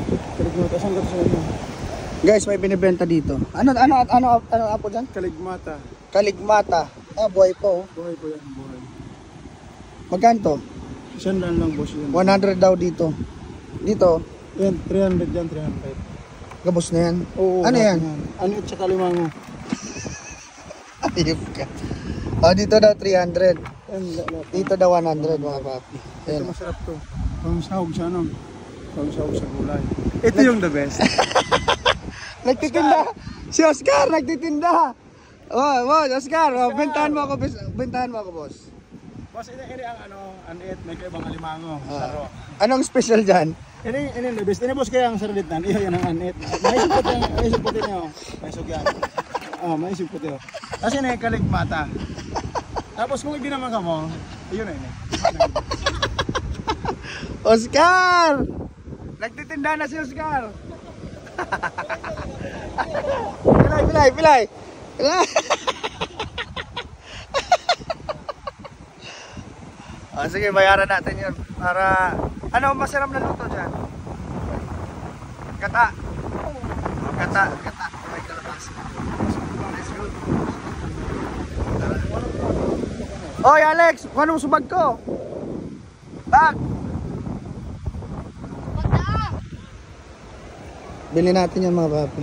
Kaligmata. Saan ka sa inyo? Guys, may binibenta dito. Ano apo dyan? Kaligmata. Kaligmata. Ah, buhay po. Buhay po yan, buhay. Magkano to? Sandaan lang boss yan. 100 daw dito. Dito, Yan, 300 yan, 300. gabos na yan. Oo. Ano yan? Ano at saka limango. Ayop ka. Oh, dito daw 300. Yan, Dito daw 100 mga papi. ito Ayan. masarap to. Pangsahog sa ano? Pangsahog sa gulay. Ito yung the best. Nagtitinda. Si Oscar nagtitinda. Oh, Oscar, oh, bentahan mo ako, boss. Boss, ini ang ano, anit, may kaibang alimango. Saro. Anong special dyan? Ini the best. Ini boss kaya ang sarditan. Iyo yan ang anit. May supot niyo. May sugyan. May supot niyo. Kasi na kaligmata. Tapos kung hindi naman ka mo, ayun na yun. Oscar! Nagtitinda na si Oscar. Pilay. Sige, bayaran natin yun. Para, ano masarap na luto dyan? Kata. Kata. May kalabasa. Oy Alex, anong subag ko? Bag! Bili natin yan mga papi.